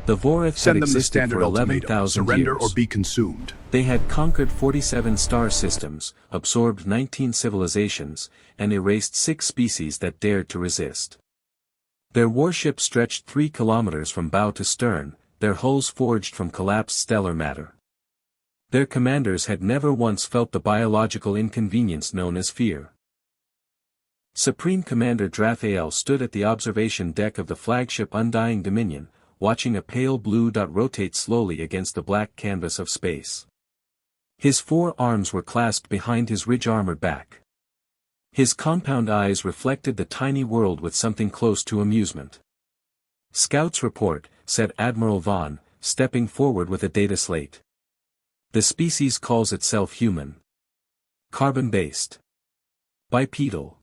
The Vorith had Send them the existed standard for ultimatum. 11,000 Surrender years. or be consumed. They had conquered 47 star systems, absorbed 19 civilizations, and erased 6 species that dared to resist. Their warship stretched 3 kilometers from bow to stern, their hulls forged from collapsed stellar matter. Their commanders had never once felt the biological inconvenience known as fear. Supreme Commander Drathael stood at the observation deck of the flagship Undying Dominion, watching a pale blue dot rotate slowly against the black canvas of space. His 4 arms were clasped behind his ridge-armored back. His compound eyes reflected the tiny world with something close to amusement. "Scouts report," said Admiral Vaughn, stepping forward with a data slate. "The species calls itself human. Carbon-based. Bipedal.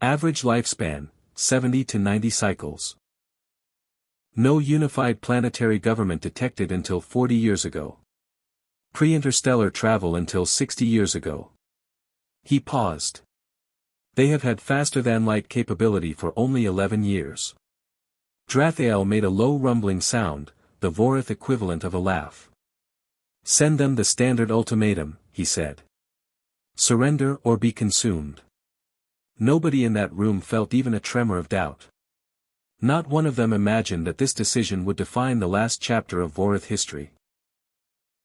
Average lifespan, 70 to 90 cycles. No unified planetary government detected until 40 years ago. Pre-interstellar travel until 60 years ago." He paused. "They have had faster-than-light capability for only 11 years. Drathael made a low rumbling sound, the Vorith equivalent of a laugh. "Send them the standard ultimatum," he said. "Surrender or be consumed." Nobody in that room felt even a tremor of doubt. Not one of them imagined that this decision would define the last chapter of Vorith history.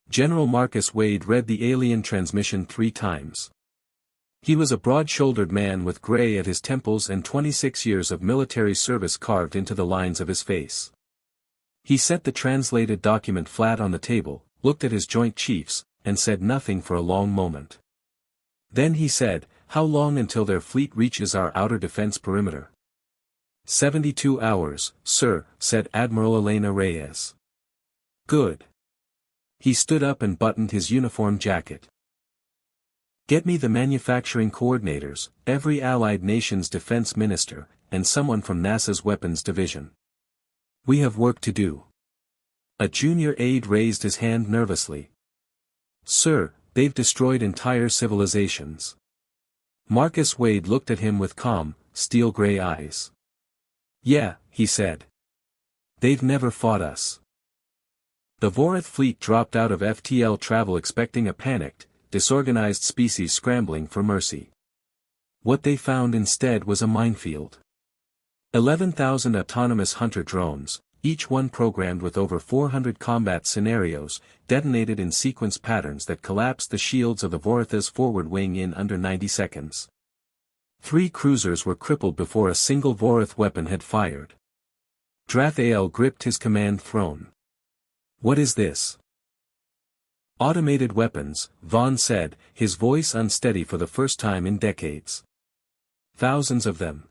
General Marcus Wade read the alien transmission 3 times. He was a broad-shouldered man with gray at his temples and 26 years of military service carved into the lines of his face. He set the translated document flat on the table, looked at his Joint Chiefs, and said nothing for a long moment. Then he said, "How long until their fleet reaches our outer defense perimeter?" 72 hours, sir," said Admiral Elena Reyes. "Good." He stood up and buttoned his uniform jacket. "Get me the manufacturing coordinators, every allied nation's defense minister, and someone from NASA's weapons division. We have work to do." A junior aide raised his hand nervously. "Sir, they've destroyed entire civilizations." Marcus Wade looked at him with calm, steel-gray eyes. "Yeah," he said. "They've never fought us." The Vorith fleet dropped out of FTL travel expecting a panicked, disorganized species scrambling for mercy. What they found instead was a minefield. 11,000 autonomous hunter drones, each one programmed with over 400 combat scenarios, detonated in sequence patterns that collapsed the shields of the Vorith's forward wing in under 90 seconds. 3 cruisers were crippled before a single Vorith weapon had fired. Drathael gripped his command throne. "What is this?" "Automated weapons," Vaughn said, his voice unsteady for the first time in decades. "Thousands of them.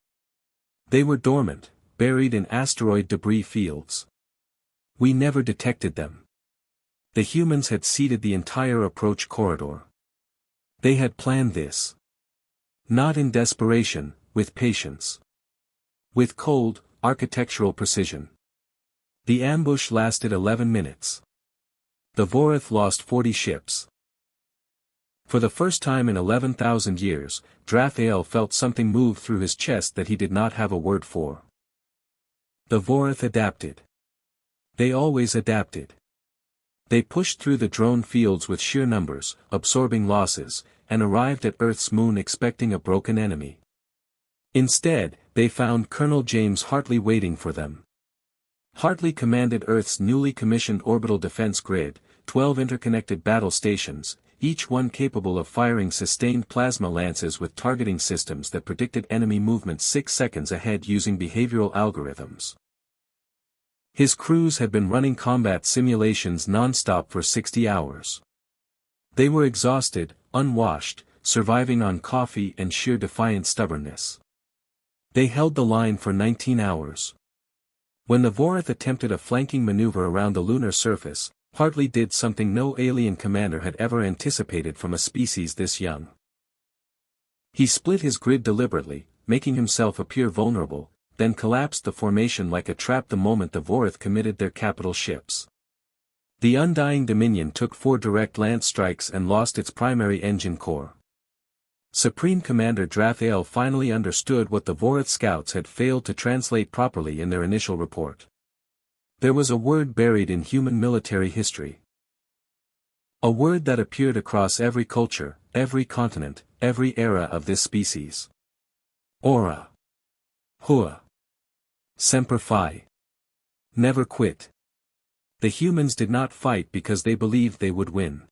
They were dormant, buried in asteroid debris fields. We never detected them. The humans had seeded the entire approach corridor. They had planned this. Not in desperation, with patience. With cold, architectural precision. The ambush lasted 11 minutes. The Vorith lost 40 ships. For the first time in 11,000 years, Drathael felt something move through his chest that he did not have a word for. The Vorith adapted. They always adapted. They pushed through the drone fields with sheer numbers, absorbing losses, and arrived at Earth's moon expecting a broken enemy. Instead, they found Colonel James Hartley waiting for them. Hartley commanded Earth's newly commissioned orbital defense grid, 12 interconnected battle stations, each one capable of firing sustained plasma lances with targeting systems that predicted enemy movement 6 seconds ahead using behavioral algorithms. His crews had been running combat simulations non-stop for 60 hours. They were exhausted, unwashed, surviving on coffee and sheer defiant stubbornness. They held the line for 19 hours. When the Vorith attempted a flanking maneuver around the lunar surface, Hartley did something no alien commander had ever anticipated from a species this young. He split his grid deliberately, making himself appear vulnerable, then collapsed the formation like a trap the moment the Vorith committed their capital ships. The Undying Dominion took 4 direct lance strikes and lost its primary engine core. Supreme Commander Drathael finally understood what the Vorith scouts had failed to translate properly in their initial report. There was a word buried in human military history. A word that appeared across every culture, every continent, every era of this species. Ora. Hua. Semper Fi. Never quit. The humans did not fight because they believed they would win.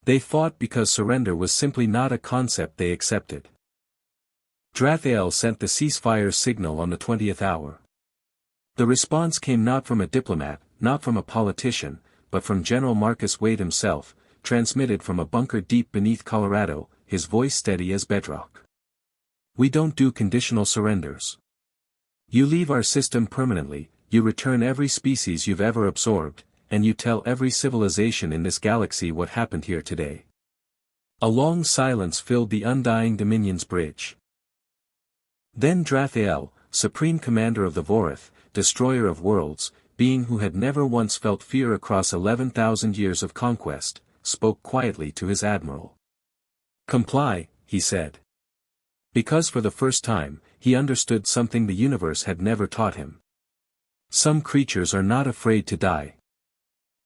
They fought because surrender was simply not a concept they accepted. Drathael sent the ceasefire signal on the 20th hour. The response came not from a diplomat, not from a politician, but from General Marcus Wade himself, transmitted from a bunker deep beneath Colorado, his voice steady as bedrock. We don't do conditional surrenders. You leave our system permanently, you return every species you've ever absorbed, and you tell every civilization in this galaxy what happened here today. A long silence filled the undying Dominion's bridge. Then Drathael, supreme commander of the Vorith, destroyer of worlds, being who had never once felt fear across 11,000 years of conquest, spoke quietly to his admiral. Comply, he said. Because for the first time, he understood something the universe had never taught him. Some creatures are not afraid to die.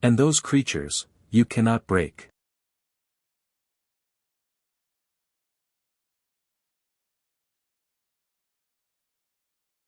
And those creatures, you cannot break.